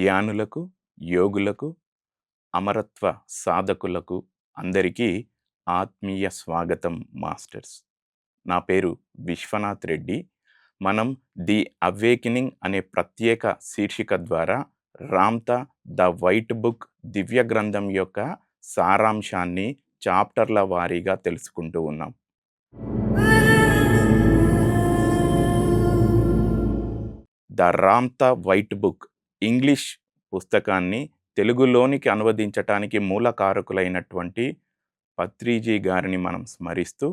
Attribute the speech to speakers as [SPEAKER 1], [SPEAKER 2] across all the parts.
[SPEAKER 1] ధ్యానులకు, యోగులకు, అమరత్వ సాధకులకు అందరికీ ఆత్మీయ స్వాగతం మాస్టర్స్. నా పేరు విశ్వనాథ్ రెడ్డి. మనం ది అవేకెనింగ్ అనే ప్రత్యేక శీర్షిక ద్వారా రామ్తా ద వైట్ బుక్ దివ్య గ్రంథం యొక్క సారాంశాన్ని చాప్టర్ల వారీగా తెలుసుకుంటూ ఉన్నాం. The Ramtha white book English పుస్తకాన్ని తెలుగులోనికి అనువదించటానికి మూల కారకులైనటువంటి పత్రిజీ గారిని మనం స్మరిస్తూ,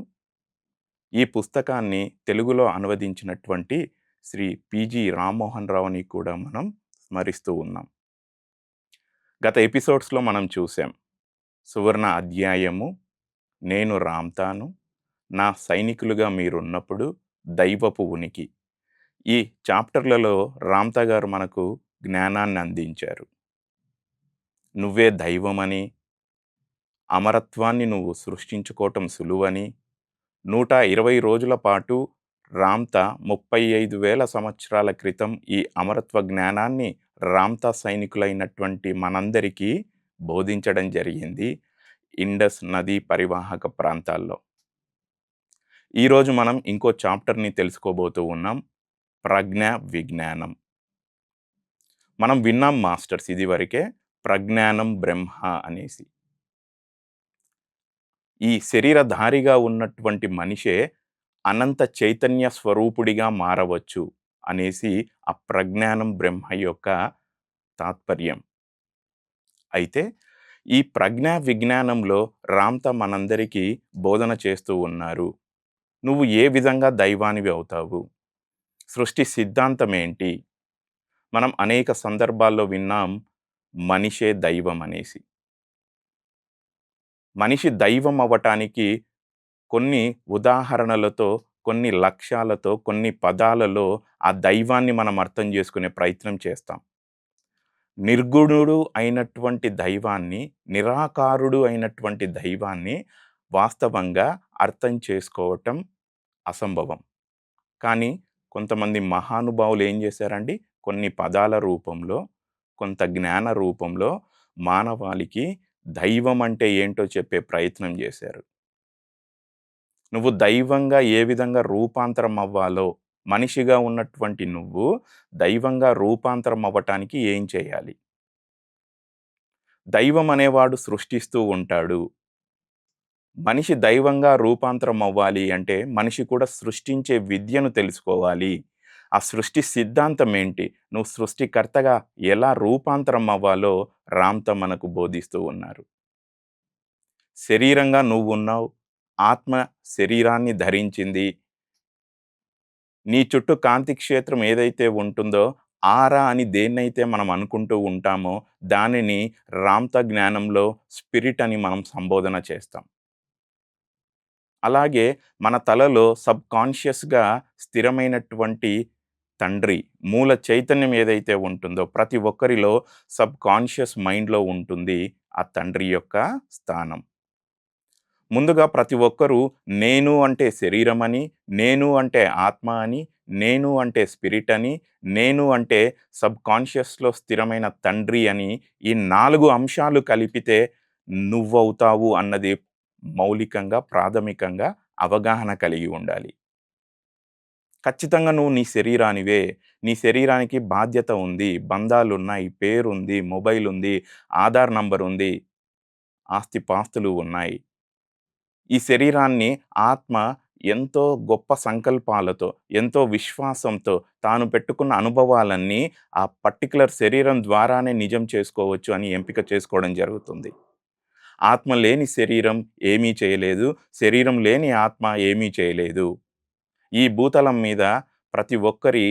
[SPEAKER 1] ఈ పుస్తకాన్ని తెలుగులో అనువదించినటువంటి శ్రీ పిజి రామ్మోహన్ రావుని కూడా మనం స్మరిస్తూ ఉన్నాం. గత ఎపిసోడ్స్లో మనం చూసాం సువర్ణ అధ్యాయము, నేను రామ్తాను, నా సైనికులుగా మీరున్నప్పుడు, దైవపు ఉనికి. ఈ చాప్టర్లలో రామ్తా గారు మనకు జ్ఞానాన్ని అందించారు. నువ్వే దైవమని, అమరత్వాన్ని నువ్వు సృష్టించుకోవటం సులువని, 120 రోజుల పాటు రామ్తా 35,000 సంవత్సరాల క్రితం ఈ అమరత్వ జ్ఞానాన్ని రామ్తా సైనికులైనటువంటి మనందరికీ బోధించడం జరిగింది ఇండస్ నదీ పరివాహక ప్రాంతాల్లో. ఈరోజు మనం ఇంకో చాప్టర్ని తెలుసుకోబోతూ ఉన్నాం, ప్రజ్ఞ విజ్ఞానం. మనం విన్నాం మాస్టర్స్ ఇదివరకే ప్రజ్ఞానం బ్రహ్మ అనేసి. ఈ శరీరధారిగా ఉన్నటువంటి మనిషే అనంత చైతన్య స్వరూపుడిగా మారవచ్చు అనేసి ఆ ప్రజ్ఞానం బ్రహ్మ యొక్క తాత్పర్యం. అయితే ఈ ప్రజ్ఞా విజ్ఞానంలో రామ్తా మనందరికీ బోధన చేస్తూ ఉన్నారు. నువ్వు ఏ విధంగా దైవానివి అవుతావు? సృష్టి సిద్ధాంతం ఏంటి? మనం అనేక సందర్భాల్లో విన్నాం మనిషే దైవం అనేసి. మనిషి దైవం అవ్వటానికి కొన్ని ఉదాహరణలతో, కొన్ని లక్ష్యాలతో, కొన్ని పదాలలో ఆ దైవాన్ని మనం అర్థం చేసుకునే ప్రయత్నం చేస్తాం. నిర్గుణుడు అయినటువంటి దైవాన్ని, నిరాకారుడు అయినటువంటి దైవాన్ని వాస్తవంగా అర్థం చేసుకోవటం అసంభవం. కానీ కొంతమంది మహానుభావులు ఏం చేశారండి, కొన్ని పదాల రూపంలో, కొంత జ్ఞాన రూపంలో మానవాళికి దైవం అంటే ఏంటో చెప్పే ప్రయత్నం చేశారు. నువ్వు దైవంగా ఏ విధంగా రూపాంతరం అవ్వాలో, మనిషిగా ఉన్నటువంటి నువ్వు దైవంగా రూపాంతరం అవ్వటానికి ఏం చేయాలి? దైవం అనేవాడు సృష్టిస్తూ ఉంటాడు. మనిషి దైవంగా రూపాంతరం అవ్వాలి అంటే మనిషి కూడా సృష్టించే విద్యను తెలుసుకోవాలి. ఆ సృష్టి సిద్ధాంతం ఏంటి? నువ్వు సృష్టికర్తగా ఎలా రూపాంతరం అవ్వాలో రామ్తా మనకు బోధిస్తూ ఉన్నారు. శరీరంగా నువ్వున్నావు, ఆత్మ శరీరాన్ని ధరించింది. నీ చుట్టూ కాంతి క్షేత్రం ఏదైతే ఉంటుందో, ఆరా అని దేన్నైతే మనం అనుకుంటూ ఉంటామో దానిని రామ్తా జ్ఞానంలో స్పిరిట్ అని మనం సంబోధన చేస్తాం. అలాగే మన తలలో సబ్‌కాన్షియస్‌గా స్థిరమైనటువంటి తండ్రి, మూల చైతన్యం ఏదైతే ఉంటుందో ప్రతి ఒక్కరిలో సబ్‌కాన్షియస్ మైండ్‌లో ఉంటుంది ఆ తండ్రి యొక్క స్థానం. ముందుగా ప్రతి ఒక్కరూ నేను అంటే శరీరం అని, నేను అంటే ఆత్మ అని, నేను అంటే స్పిరిట్ అని, నేను అంటే సబ్‌కాన్షియస్‌లో స్థిరమైన తండ్రి అని, ఈ 4 అంశాలు కలిపితే నువ్వవుతావు అన్నది మౌలికంగా, ప్రాథమికంగా అవగాహన కలిగి ఉండాలి. ఖచ్చితంగా నువ్వు నీ శరీరానివే. నీ శరీరానికి బాధ్యత ఉంది, బంధాలున్నాయి, పేరుంది, మొబైల్ ఉంది, ఆధార్ నంబర్ ఉంది, ఆస్తిపాస్తులు ఉన్నాయి. ఈ శరీరాన్ని ఆత్మ ఎంతో గొప్ప సంకల్పాలతో, ఎంతో విశ్వాసంతో తాను పెట్టుకున్న అనుభవాలన్నీ ఆ పర్టిక్యులర్ శరీరం ద్వారానే నిజం చేసుకోవచ్చు అని ఎంపిక చేసుకోవడం జరుగుతుంది. ఆత్మ లేని శరీరం ఏమీ చేయలేదు. శరీరం లేని ఆత్మ ఏమీ చేయలేదు. ఈ భూతలం మీద ప్రతి ఒక్కరి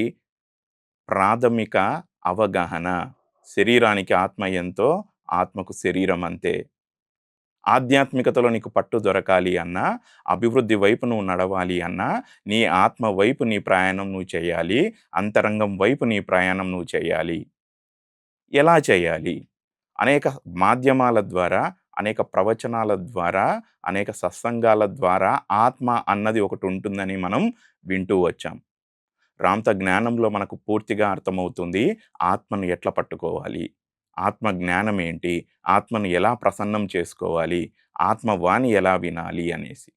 [SPEAKER 1] ప్రాథమిక అవగాహన శరీరానికి ఆత్మ ఎంతో, ఆత్మకు శరీరం అంతే. ఆధ్యాత్మికతలో నీకు పట్టు దొరకాలి అన్నా, అభివృద్ధి వైపు నువ్వు నడవాలి అన్నా, నీ ఆత్మ వైపు నీ ప్రయాణం నువ్వు చేయాలి. అంతరంగం వైపు నీ ప్రయాణం నువ్వు చేయాలి. ఎలా చేయాలి? అనేక మాధ్యమాల ద్వారా, అనేక ప్రవచనాల ద్వారా, అనేక సత్సంగాల ద్వారా ఆత్మ అన్నది ఒకటి ఉంటుందని మనం వింటూ వచ్చాం. రామ్‌త జ్ఞానంలో మనకు పూర్తిగా అర్థమవుతుంది. ఆత్మను ఎట్లా పట్టుకోవాలి? ఆత్మ జ్ఞానం ఏంటి? ఆత్మను ఎలా ప్రసన్నం చేసుకోవాలి? ఆత్మ వాణి ఎలా వినాలి అనేసి.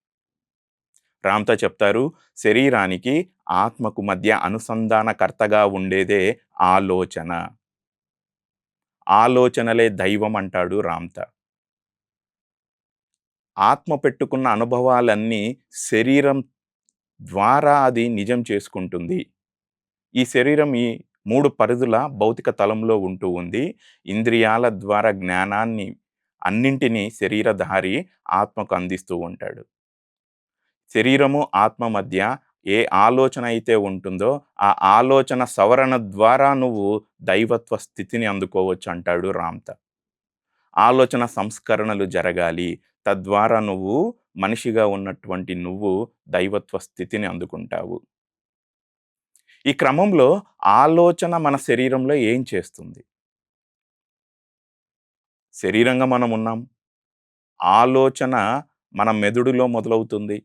[SPEAKER 1] రామ్‌త చెప్తారు, శరీరానికి, ఆత్మకు మధ్య అనుసంధానకర్తగా ఉండేదే ఆలోచన. ఆలోచనలే దైవం అంటాడు రామ్‌త. ఆత్మ పెట్టుకున్న అనుభవాలన్నీ శరీరం ద్వారా అది నిజం చేసుకుంటుంది. ఈ శరీరం ఈ 3 పరిధుల భౌతిక తలంలో ఉంటూ ఉంది. ఇంద్రియాల ద్వారా జ్ఞానాన్ని అన్నింటినీ శరీరధారి ఆత్మకు అందిస్తూ ఉంటాడు. శరీరము, ఆత్మ మధ్య ఏ ఆలోచన అయితే ఉంటుందో, ఆ ఆలోచన సవరణ ద్వారా నువ్వు దైవత్వ స్థితిని అందుకోవచ్చు అంటాడు రామ్‌త. ఆలోచన సంస్కరణలు జరగాలి. తద్వారా నువ్వు మనిషిగా ఉన్నటువంటి నువ్వు దైవత్వ స్థితిని అందుకుంటావు. ఈ క్రమంలో ఆలోచన మన శరీరంలో ఏం చేస్తుంది? శరీరంగా మనమున్నాం. ఆలోచన మన మెదడులో మొదలవుతుంది.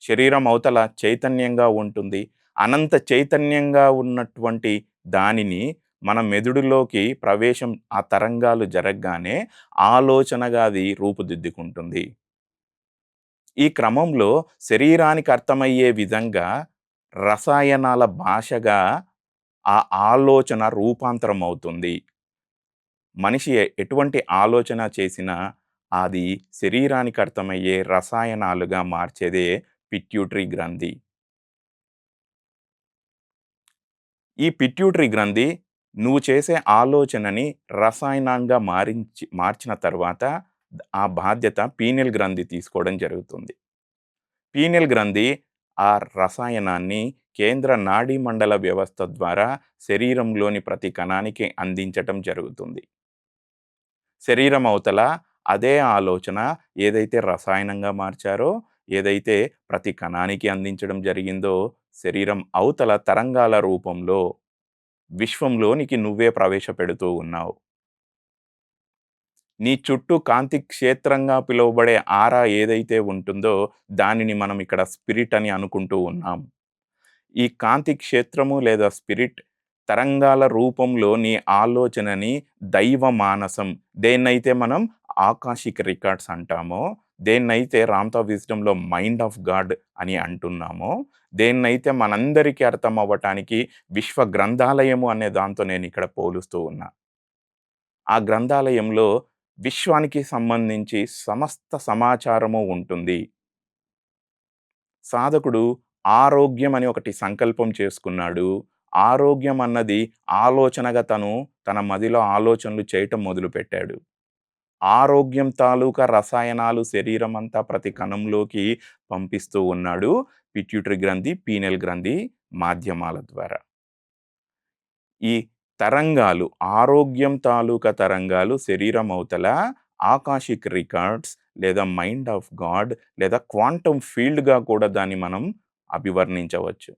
[SPEAKER 1] శరీరం అవతల చైతన్యంగా ఉంటుంది. అనంత చైతన్యంగా ఉన్నటువంటి దానిని మన మెదడులోకి ప్రవేశం ఆ తరంగాలు జరగగానే ఆలోచనగా అది రూపుదిద్దుకుంటుంది. ఈ క్రమంలో శరీరానికి అర్థమయ్యే విధంగా రసాయనాల భాషగా ఆ ఆలోచన రూపాంతరం అవుతుంది. మనిషి ఎటువంటి ఆలోచన చేసినా అది శరీరానికి అర్థమయ్యే రసాయనాలుగా మార్చేదే పిట్యూటరీ గ్రంథి. ఈ పిట్యూటరీ గ్రంథి నువ్వు చేసే ఆలోచనని రసాయనంగా మార్చిన తర్వాత ఆ బాధ్యత పీనియల్ గ్రంథి తీసుకోవడం జరుగుతుంది. పీనియల్ గ్రంథి ఆ రసాయనాన్ని కేంద్ర నాడీ మండల వ్యవస్థ ద్వారా శరీరంలోని ప్రతి కణానికి అందించటం జరుగుతుంది. శరీరం అవతల అదే ఆలోచన ఏదైతే రసాయనంగా మార్చారో, ఏదైతే ప్రతి కణానికి అందించడం జరిగిందో, శరీరం అవతల తరంగాల రూపంలో విశ్వంలోనికి నువ్వే ప్రవేశపెడుతూ ఉన్నావు. నీ చుట్టూ కాంతి క్షేత్రంగా పిలువబడే ఆరా ఏదైతే ఉంటుందో, దానిని మనం ఇక్కడ స్పిరిట్ అని అనుకుంటూ ఉన్నాం. ఈ కాంతి క్షేత్రము లేదా స్పిరిట్ తరంగాల రూపంలో నీ ఆలోచనని దైవ మానసం దేన్నైతే మనం ఆకాశిక్ రికార్డ్స్ అంటామో, దేన్నైతే రామ్‌తా విజ్డమ్‌లో మైండ్ ఆఫ్ గాడ్ అని అంటున్నామో, దేన్నైతే మనందరికీ అర్థం అవ్వటానికి విశ్వ గ్రంథాలయము అనే దాంతో నేనిక్కడ పోలుస్తూ ఉన్నా. ఆ గ్రంథాలయంలో విశ్వానికి సంబంధించి సమస్త సమాచారము ఉంటుంది. సాధకుడు ఆరోగ్యం అని ఒకటి సంకల్పం చేసుకున్నాడు. ఆరోగ్యం అన్నది ఆలోచనగా తన మదిలో ఆలోచనలు చేయటం మొదలుపెట్టాడు. ఆరోగ్యం తాలూకా రసాయనాలు శరీరమంతా ప్రతి కణంలోకి పంపిస్తూ ఉన్నాడు. పిట్యూటరీ గ్రంథి, పీనియల్ గ్రంథి మాధ్యమాల ద్వారా. ఈ తరంగాలు ఆరోగ్యం తాలూకా తరంగాలు శరీరం అవతల ఆకాశిక్ రికార్డ్స్ లేదా మైండ్ ఆఫ్ గాడ్ లేదా క్వాంటమ్ ఫీల్డ్‌గా కూడా దాన్ని మనం అభివర్ణించవచ్చు.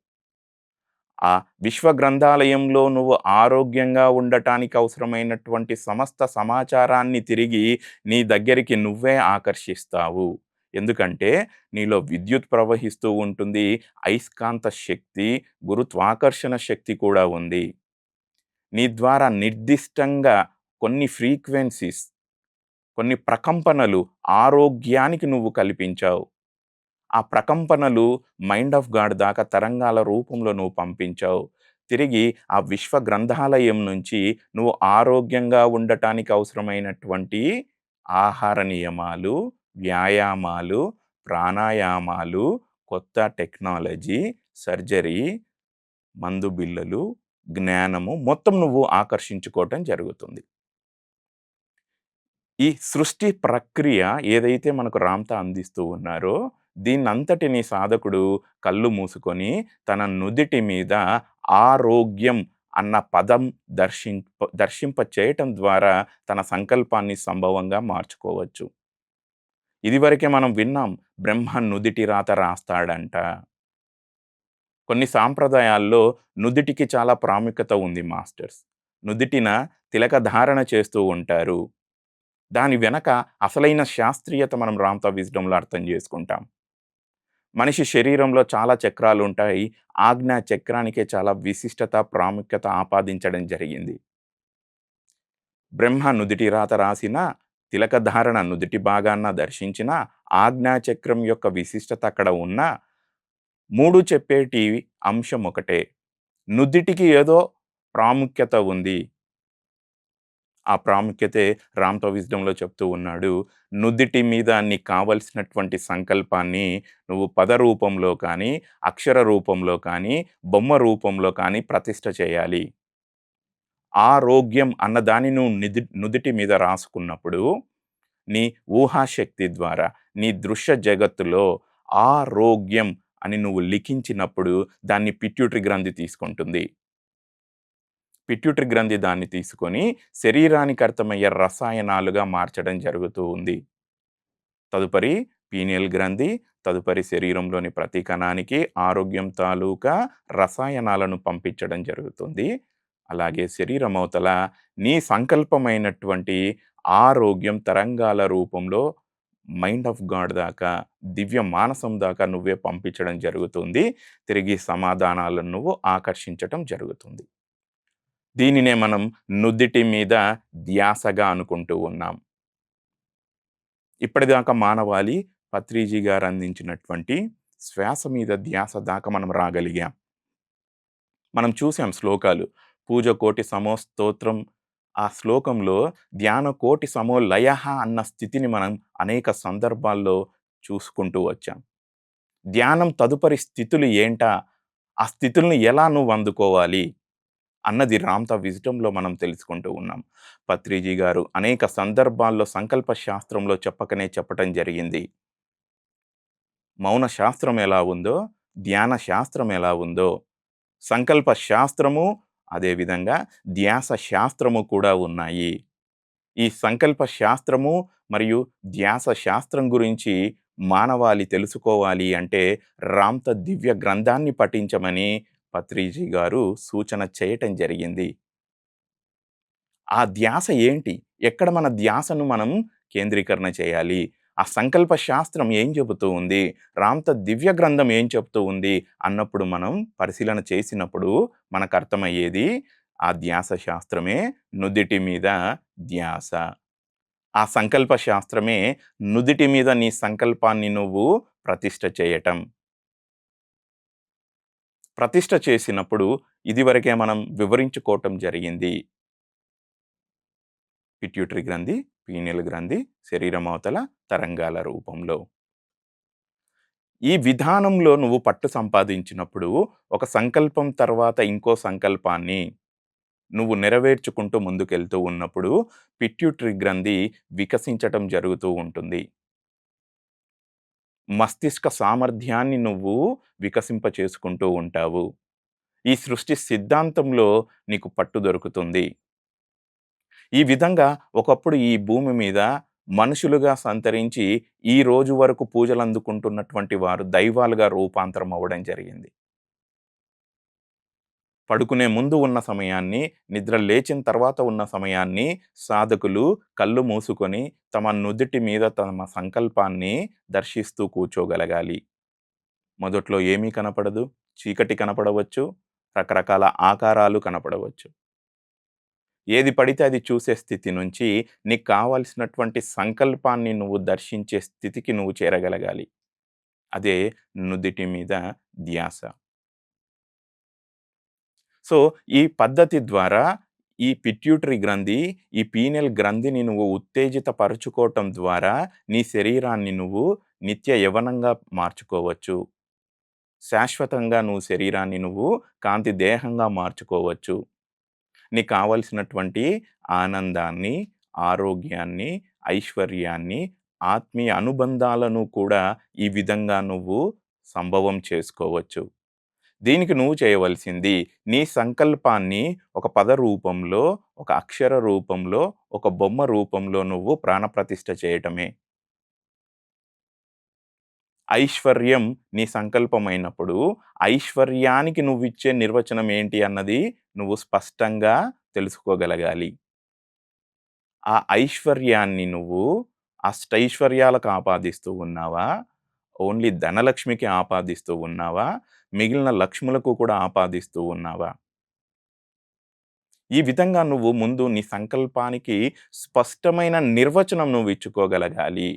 [SPEAKER 1] ఆ విశ్వ గ్రంథాలయంలో నువ్వు ఆరోగ్యంగా ఉండటానికి అవసరమైనటువంటి సమస్త సమాచారాన్ని తిరిగి నీ దగ్గరికి నువ్వే ఆకర్షిస్తావు. ఎందుకంటే నీలో విద్యుత్ ప్రవహిస్తూ ఉంటుంది. అయస్కాంత శక్తి, గురుత్వాకర్షణ శక్తి కూడా ఉంది. నీ ద్వారా నిర్దిష్టంగా కొన్ని ఫ్రీక్వెన్సీస్, కొన్ని ప్రకంపనలు ఆరోగ్యానికి నువ్వు కల్పించావు. ఆ ప్రకంపనలు మైండ్ ఆఫ్ గాడ్ దాకా తరంగాల రూపంలో నువ్వు పంపించావు. తిరిగి ఆ విశ్వ గ్రంథాలయం నుంచి నువ్వు ఆరోగ్యంగా ఉండటానికి అవసరమైనటువంటి ఆహార నియమాలు, వ్యాయామాలు, ప్రాణాయామాలు, కొత్త టెక్నాలజీ, సర్జరీ, మందు బిళ్ళలు, జ్ఞానము మొత్తం నువ్వు ఆకర్షించుకోవటం జరుగుతుంది. ఈ సృష్టి ప్రక్రియ ఏదైతే మనకు రామ్‌తా అందిస్తూ ఉన్నారో, దీన్నంతటిని సాధకుడు కళ్ళు మూసుకొని తన నుదిటి మీద ఆరోగ్యం అన్న పదం దర్శింప చేయటం ద్వారా తన సంకల్పాన్ని సంభవంగా మార్చుకోవచ్చు. ఇదివరకే మనం విన్నాం బ్రహ్మ నుదిటి రాత రాస్తాడంట. కొన్ని సాంప్రదాయాల్లో నుదిటికి చాలా ప్రాముఖ్యత ఉంది మాస్టర్స్. నుదిటిన తిలక ధారణ చేస్తూ ఉంటారు. దాని వెనక అసలైన శాస్త్రీయత మనం రామ్‌తా విజ్డమ్‌లో అర్థం చేసుకుంటాం. మనిషి శరీరంలో చాలా చక్రాలుంటాయి. ఆజ్ఞా చక్రానికే చాలా విశిష్టత, ప్రాముఖ్యత ఆపాదించడం జరిగింది. బ్రహ్మ నుదిటి రాత రాసిన, తిలకధారణ నుదిటి భాగాన దర్శించిన, ఆజ్ఞాచక్రం యొక్క విశిష్టత అక్కడ ఉన్న 3 చెప్పేటి అంశం ఒకటే. నుదిటికి ఏదో ప్రాముఖ్యత ఉంది. ఆ ప్రాముఖ్యతే 'రామ్‌తో విజ్డమ్‌లో' చెప్తూ ఉన్నాడు. నుదిటి మీద నీకు కావాల్సినటువంటి సంకల్పాన్ని నువ్వు పద రూపంలో కానీ, అక్షర రూపంలో కానీ, బొమ్మ రూపంలో కానీ ప్రతిష్ఠ చేయాలి. ఆరోగ్యం అన్నదాన్ని నువ్వు నుదిటి మీద రాసుకున్నప్పుడు, నీ ఊహాశక్తి ద్వారా, నీ దృశ్య జగత్తులో ఆరోగ్యం అని నువ్వు లిఖించినప్పుడు దాన్ని పిట్యూటరీ గ్రంథి తీసుకుంటుంది. పిట్యూటరీ గ్రంథి దాన్ని తీసుకొని శరీరానికి అర్థమయ్యే రసాయనాలుగా మార్చడం జరుగుతూ ఉంది. తదుపరి పీనియల్ గ్రంథి, తదుపరి శరీరంలోని ప్రతి కణానికి ఆరోగ్యం తాలూకా రసాయనాలను పంపించడం జరుగుతుంది. అలాగే శరీరమవతల నీ సంకల్పమైనటువంటి ఆరోగ్యం తరంగాల రూపంలో మైండ్ ఆఫ్ గాడ్ దాకా, దివ్య మానసం దాకా నువ్వే పంపించడం జరుగుతుంది. తిరిగి సమాధానాలను నువ్వు ఆకర్షించటం జరుగుతుంది. దీనినే మనం నుదిటి మీద ధ్యాసగా అనుకుంటూ ఉన్నాం. ఇప్పటిదాకా మానవాళి పత్రిజీ గారు అందించినటువంటి శ్వాస మీద ధ్యాస దాకా మనం రాగలిగాం. మనం చూసాం శ్లోకాలు. పూజ కోటి సమో స్తోత్రం ఆ శ్లోకంలో ధ్యాన కోటి సమో లయః అన్న స్థితిని మనం అనేక సందర్భాల్లో చూసుకుంటూ వచ్చాం. ధ్యానం తదుపరి స్థితులు ఏంటా? ఆ స్థితుల్ని ఎలా నువ్వు అందుకోవాలి? అన్నది 'రామ్ ద విజ్డమ్‌లో' మనం తెలుసుకుంటూ ఉన్నాం. పత్రిజీ గారు అనేక సందర్భాల్లో సంకల్ప శాస్త్రంలో చెప్పకనే చెప్పటం జరిగింది. మౌన శాస్త్రం ఎలా ఉందో, ధ్యాన శాస్త్రం ఎలా ఉందో, సంకల్ప శాస్త్రము, అదేవిధంగా ధ్యాస శాస్త్రము కూడా ఉన్నాయి. ఈ సంకల్ప శాస్త్రము మరియు ధ్యాస శాస్త్రం గురించి మానవాళి తెలుసుకోవాలి అంటే 'రామ్‌త దివ్య గ్రంథాన్ని' పఠించమని పత్రిజీ గారు సూచన చేయటం జరిగింది. ఆ ధ్యాస ఏంటి? ఎక్కడ మన ధ్యాసను మనం కేంద్రీకరణ చేయాలి? ఆ సంకల్ప శాస్త్రం ఏం చెబుతూ ఉంది? 'రామ్‌త దివ్య గ్రంథం' ఏం చెప్తూ ఉంది? అన్నప్పుడు మనం పరిశీలన చేసినప్పుడు మనకర్థమయ్యేది ఆ ధ్యాస శాస్త్రమే నుదిటి మీద ధ్యాస. ఆ సంకల్ప శాస్త్రమే నుదిటి మీద నీ సంకల్పాన్ని నువ్వు ప్రతిష్ఠ చేయటం. ప్రతిష్ఠ చేసినప్పుడు ఇదివరకే మనం వివరించుకోవటం జరిగింది. పిట్యూటరీ గ్రంథి, పీనియల్ గ్రంథి, శరీరం అవతల తరంగాల రూపంలో. ఈ విధానంలో నువ్వు పట్టు సంపాదించినప్పుడు, ఒక సంకల్పం తర్వాత ఇంకో సంకల్పాన్ని నువ్వు నెరవేర్చుకుంటూ ముందుకెళ్తూ ఉన్నప్పుడు, పిట్యూటరీ గ్రంథి వికసించటం జరుగుతూ ఉంటుంది. మస్తిష్క సామర్థ్యాన్ని నువ్వు వికసింపచేసుకుంటూ ఉంటావు. ఈ సృష్టి సిద్ధాంతంలో నీకు పట్టు దొరుకుతుంది. ఈ విధంగా ఒకప్పుడు ఈ భూమి మీద మనుషులుగా సంతరించి ఈ రోజు వరకు పూజలందుకుంటున్నటువంటి వారు దైవాలుగా రూపాంతరం అవ్వడం జరిగింది. పడుకునే ముందు ఉన్న సమయాన్ని, నిద్ర లేచిన తర్వాత ఉన్న సమయాన్ని సాధకులు కళ్ళు మూసుకొని తమ నుదిటి మీద తమ సంకల్పాన్ని దర్శిస్తూ కూర్చోగలగాలి. మొదట్లో ఏమీ కనపడదు. చీకటి కనపడవచ్చు. రకరకాల ఆకారాలు కనపడవచ్చు. ఏది పడితే అది చూసే స్థితి నుంచి నీకు కావాల్సినటువంటి సంకల్పాన్ని నువ్వు దర్శించే స్థితికి నువ్వు చేరగలగాలి. అదే నుదిటి మీద ధ్యాస. సో, ఈ పద్ధతి ద్వారా ఈ పిట్యూటరీ గ్రంథి, ఈ పీనియల్ గ్రంథిని నువ్వు ఉత్తేజితపరుచుకోవటం ద్వారా నీ శరీరాన్ని నువ్వు నిత్య యవ్వనంగా మార్చుకోవచ్చు. శాశ్వతంగా నువ్వు శరీరాన్ని నువ్వు కాంతి దేహంగా మార్చుకోవచ్చు. నీకు కావాల్సినటువంటి ఆనందాన్ని, ఆరోగ్యాన్ని, ఐశ్వర్యాన్ని, ఆత్మీయ అనుబంధాలను కూడా ఈ విధంగా నువ్వు సంభవం చేసుకోవచ్చు. దీనికి నువ్వు చేయవలసింది నీ సంకల్పాన్ని ఒక పద రూపంలో, ఒక అక్షర రూపంలో, ఒక బొమ్మ రూపంలో నువ్వు ప్రాణప్రతిష్ఠ చేయటమే. ఐశ్వర్యం నీ సంకల్పమైనప్పుడు, ఐశ్వర్యానికి నువ్విచ్చే నిర్వచనం ఏంటి అన్నది నువ్వు స్పష్టంగా తెలుసుకోగలగాలి. ఆ ఐశ్వర్యాన్ని నువ్వు అష్టైశ్వర్యాలకు ఆపాదిస్తూ ఉన్నావా? ఓన్లీ ధనలక్ష్మికి ఆపాదిస్తూ ఉన్నావా? మిగిలిన లక్ష్ములకు కూడా ఆపాదిస్తూ ఉన్నావా? ఈ విధంగా నువ్వు ముందు నీ సంకల్పానికి స్పష్టమైన నిర్వచనం నువ్వు ఇచ్చుకోగలగాలి.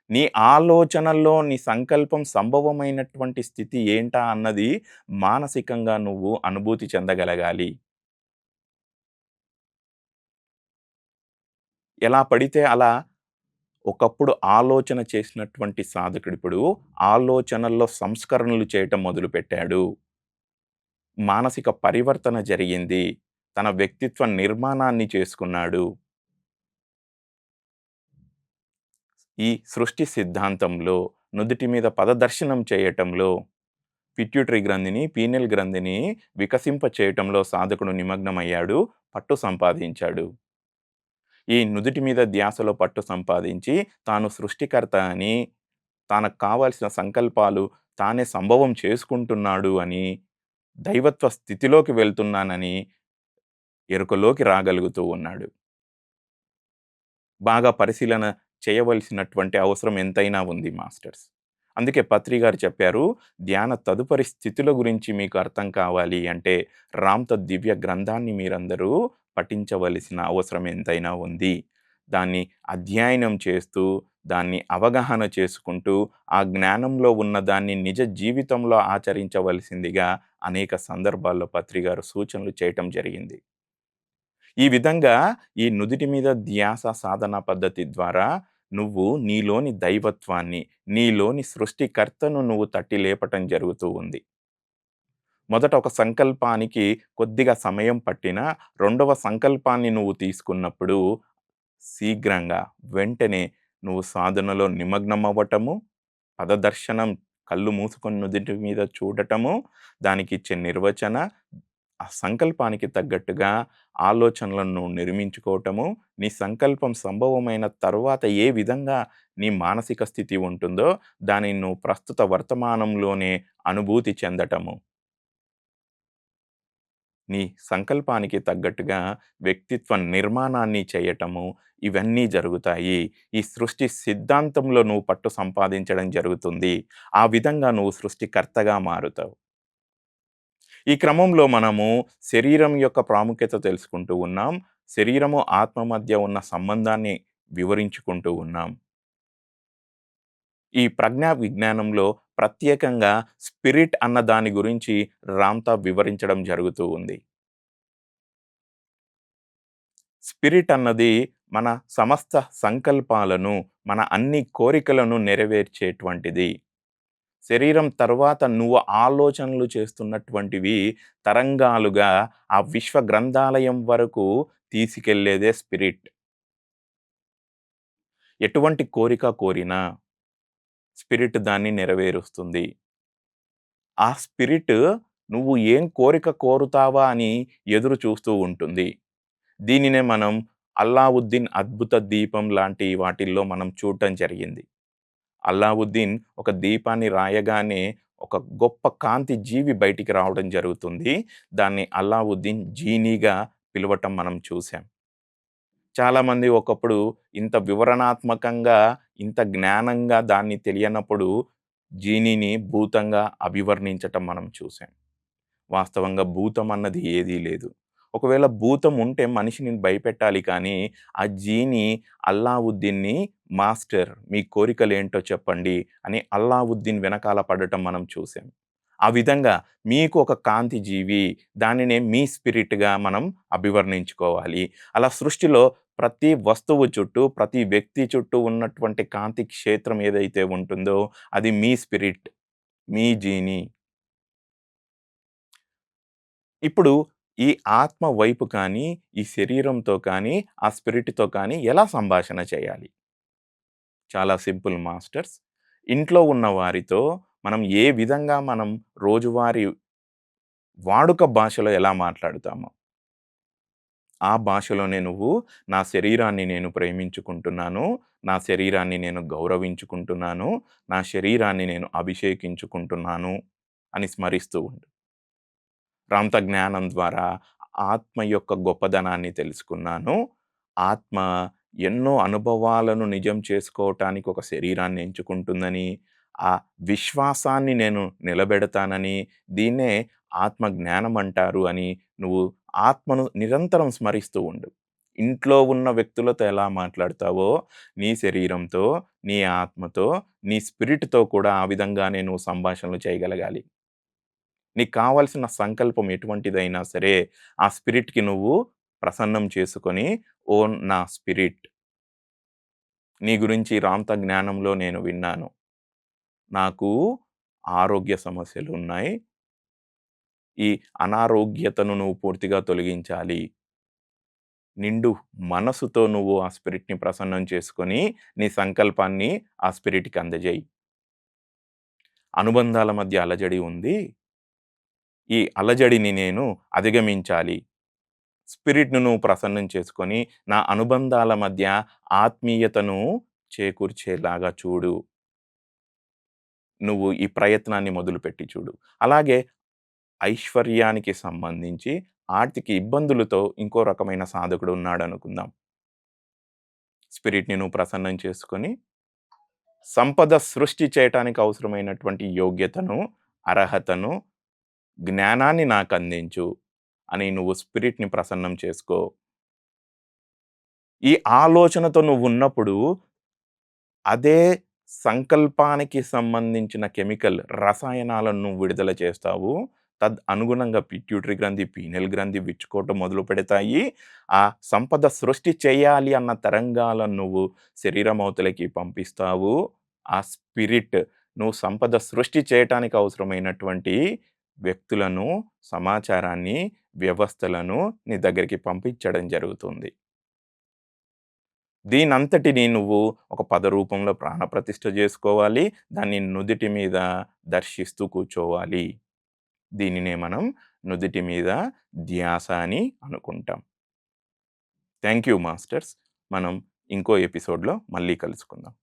[SPEAKER 1] నీ ఆలోచనల్లో నీ సంకల్పం సంభవమైనటువంటి స్థితి ఏంటా అన్నది మానసికంగా నువ్వు అనుభూతి చెందగలగాలి. ఎలా పడితే అలా ఒకప్పుడు ఆలోచన చేసినటువంటి సాధకుడిప్పుడు ఆలోచనల్లో సంస్కరణలు చేయటం మొదలుపెట్టాడు. మానసిక పరివర్తన జరిగింది. తన వ్యక్తిత్వ నిర్మాణాన్ని చేసుకున్నాడు. ఈ సృష్టి సిద్ధాంతంలో నుదిటి మీద పదదర్శనం చేయటంలో పిట్యూటరీ గ్రంథిని, పీనియల్ గ్రంథిని వికసింప చేయటంలో సాధకుడు నిమగ్నమయ్యాడు. పట్టు సంపాదించాడు. ఈ నుదిటి మీద ధ్యాసలో పట్టు సంపాదించి తాను సృష్టికర్త అని, తనకు కావాల్సిన సంకల్పాలు తానే సంభవం చేసుకుంటున్నాడు అని, దైవత్వ స్థితిలోకి వెళ్తున్నానని ఎరుకలోకి రాగలుగుతూ ఉన్నాడు. బాగా పరిశీలన చేయవలసినటువంటి అవసరం ఎంతైనా ఉంది మాస్టర్స్. అందుకే పత్రి గారు చెప్పారు, ధ్యాన తదుపరి స్థితుల గురించి మీకు అర్థం కావాలి అంటే, రామ్‌త దివ్య గ్రంథాన్ని మీరందరూ పఠించవలసిన అవసరం ఎంతైనా ఉంది. దాన్ని అధ్యయనం చేస్తూ, దాన్ని అవగాహన చేసుకుంటూ, ఆ జ్ఞానంలో ఉన్న దాన్ని నిజ జీవితంలో ఆచరించవలసిందిగా అనేక సందర్భాల్లో పత్రి గారు సూచనలు చేయటం జరిగింది. ఈ విధంగా ఈ నుదిటి మీద ధ్యాస సాధన పద్ధతి ద్వారా నువ్వు నీలోని దైవత్వాన్ని, నీలోని సృష్టికర్తను నువ్వు తట్టి లేపటం జరుగుతూ ఉంది. మొదట ఒక సంకల్పానికి కొద్దిగా సమయం పట్టినా, రెండవ సంకల్పాన్ని నువ్వు తీసుకున్నప్పుడు శీఘ్రంగా, వెంటనే నువ్వు సాధనలో నిమగ్నమవ్వటము, పదదర్శనం కళ్ళు మూసుకొని నుదిటి మీద చూడటము, దానికిచ్చే నిర్వచన, ఆ సంకల్పానికి తగ్గట్టుగా ఆలోచనలను నువ్వు నిర్మించుకోవటము, నీ సంకల్పం సంభవమైన తరువాత ఏ విధంగా నీ మానసిక స్థితి ఉంటుందో, దానిని నువ్వు ప్రస్తుత వర్తమానంలోనే అనుభూతి చెందటము. నీ సంకల్పానికి తగ్గట్టుగా వ్యక్తిత్వ నిర్మాణాన్ని చేయటము, ఇవన్నీ జరుగుతాయి. ఈ సృష్టి సిద్ధాంతంలో నువ్వు పట్టు సంపాదించడం జరుగుతుంది. ఆ విధంగా నువ్వు సృష్టికర్తగా మారుతావు. ఈ క్రమంలో మనము శరీరం యొక్క ప్రాముఖ్యత తెలుసుకుంటూ ఉన్నాం. శరీరము, ఆత్మ మధ్య ఉన్న సంబంధాన్ని వివరించుకుంటూ ఉన్నాం. ఈ ప్రజ్ఞా విజ్ఞానంలో ప్రత్యేకంగా స్పిరిట్ అన్న దాని గురించి రామ్‌తా వివరించడం జరుగుతూ ఉంది. స్పిరిట్ అన్నది మన సమస్త సంకల్పాలను, మన అన్ని కోరికలను నెరవేర్చేటువంటిది. శరీరం తరువాత నువ్వు ఆలోచనలు చేస్తున్నటువంటివి తరంగాలుగా ఆ విశ్వ గ్రంథాలయం వరకు తీసుకెళ్ళేదే స్పిరిట్. ఎటువంటి కోరిక కోరినా స్పిరిట్ దాన్ని నెరవేరుస్తుంది. ఆ స్పిరిట్ నువ్వు ఏం కోరిక కోరుతావా అని ఎదురు చూస్తూ ఉంటుంది. దీనినే మనం 'అల్లావుద్దీన్ అద్భుత దీపం' లాంటి వాటిల్లో మనం చూడటం జరిగింది. అల్లావుద్దీన్ ఒక దీపాన్ని రాయగానే ఒక గొప్ప కాంతి జీవి బయటికి రావడం జరుగుతుంది. దాన్ని అల్లావుద్దీన్ జీనీగా పిలవటం మనం చూసాం. చాలామంది ఒకప్పుడు ఇంత వివరణాత్మకంగా, ఇంత జ్ఞానంగా దాన్ని తెలియనప్పుడు జీనీని భూతంగా అభివర్ణించటం మనం చూసాం. వాస్తవంగా భూతం అన్నది ఏదీ లేదు. ఒకవేళ భూతం ఉంటే మనిషిని భయపెట్టాలి కానీ, ఆ జీనీ అల్లావుద్దీన్‌ని మాస్టర్ మీ కోరికలేంటో చెప్పండి అని అల్లావుద్దీన్ వెనకాల పడటం మనం చూసాం. ఆ విధంగా మీకు ఒక కాంతి జీవి, దానినే మీ స్పిరిట్‌గా మనం అభివర్ణించుకోవాలి. అలా సృష్టిలో ప్రతి వస్తువు చుట్టూ, ప్రతి వ్యక్తి చుట్టూ ఉన్నటువంటి కాంతి క్షేత్రం ఏదైతే ఉంటుందో అది మీ స్పిరిట్, మీ జీనీ. ఇప్పుడు ఈ ఆత్మ వైపు కానీ, ఈ శరీరంతో కానీ, ఆ స్పిరిట్‌తో కానీ ఎలా సంభాషణ చేయాలి? చాలా సింపుల్ మాస్టర్స్. ఇంట్లో ఉన్న వారితో మనం ఏ విధంగా మనం రోజువారీ వాడుక భాషలో ఎలా మాట్లాడుతామో, ఆ భాషలోనే నువ్వు నా శరీరాన్ని నేను ప్రేమించుకుంటున్నాను, నా శరీరాన్ని నేను గౌరవించుకుంటున్నాను, నా శరీరాన్ని నేను అభిషేకించుకుంటున్నాను అని స్మరిస్తూ ఉండు. ప్రాంత జ్ఞానం ద్వారా ఆత్మ యొక్క గొప్పదనాన్ని తెలుసుకున్నాను. ఆత్మ ఎన్నో అనుభవాలను నిజం చేసుకోవటానికి ఒక శరీరాన్ని ఎంచుకుంటుందని, ఆ విశ్వాసాన్ని నేను నిలబెడతానని, దీన్నే ఆత్మ జ్ఞానం అంటారు అని నువ్వు ఆత్మను నిరంతరం స్మరిస్తూ ఉండు. ఇంట్లో ఉన్న వ్యక్తులతో ఎలా మాట్లాడతావో, నీ శరీరంతో, నీ ఆత్మతో, నీ స్పిరిట్‌తో కూడా ఆ విధంగానే నువ్వు సంభాషణలు చేయగలగాలి. నీకు కావాల్సిన సంకల్పం ఎటువంటిదైనా సరే, ఆ స్పిరిట్‌కి నువ్వు ప్రసన్నం చేసుకొని, "ఓ నా స్పిరిట్, నీ గురించి రాంత జ్ఞానంలో నేను విన్నాను. నాకు ఆరోగ్య సమస్యలున్నాయి. ఈ అనారోగ్యతను నువ్వు పూర్తిగా తొలగించాలి. నిండు మనసుతో నువ్వు ఆ స్పిరిట్‌ని ప్రసన్నం చేసుకొని, నీ సంకల్పాన్ని ఆ స్పిరిట్‌కి అందజెయి. అనుబంధాల మధ్య అలజడి ఉంది. ఈ అలజడిని నేను అధిగమించాలి. స్పిరిట్‌ను నువ్వు ప్రసన్నం చేసుకొని, నా అనుబంధాల మధ్య ఆత్మీయతను చేకూర్చేలాగా చూడు. నువ్వు ఈ ప్రయత్నాన్ని మొదలుపెట్టి చూడు." అలాగే ఐశ్వర్యానికి సంబంధించి ఆర్థిక ఇబ్బందులతో ఇంకో రకమైన సాధకుడు ఉన్నాడనుకుందాం. స్పిరిట్‌ని నువ్వు ప్రసన్నం చేసుకొని, సంపద సృష్టి చేయటానికి అవసరమైనటువంటి యోగ్యతను, అర్హతను, జ్ఞానాన్ని నాకందించు అని నువ్వు స్పిరిట్‌ని ప్రసన్నం చేసుకో. ఈ ఆలోచనతో నువ్వున్నప్పుడు అదే సంకల్పానికి సంబంధించిన రసాయనాలను నువ్వు విడుదల చేస్తావు. అనుగుణంగా పిట్యూటరీ గ్రంథి, పీనియల్ గ్రంథి విచ్చుకోవటం మొదలుపెడతాయి. ఆ సంపద సృష్టి చేయాలి అన్న తరంగాలను నువ్వు శరీరం అవతలకి పంపిస్తావు. ఆ స్పిరిట్ నువ్వు సంపద సృష్టి చేయటానికి అవసరమైనటువంటి వ్యక్తులను, సమాచారాన్ని, వ్యవస్థలను నీ దగ్గరికి పంపించడం జరుగుతుంది. దీనంతటిని నువ్వు ఒక పద రూపంలో ప్రాణప్రతిష్ఠ జేసుకోవాలి. దాన్ని నుదిటి మీద దర్శిస్తూ కూర్చోవాలి. దీనినే మనం నుదిటి మీద ధ్యాస అని అనుకుంటాం. Thank you masters. మనం ఇంకో ఎపిసోడ్‌లో మళ్ళీ కలుసుకుందాం.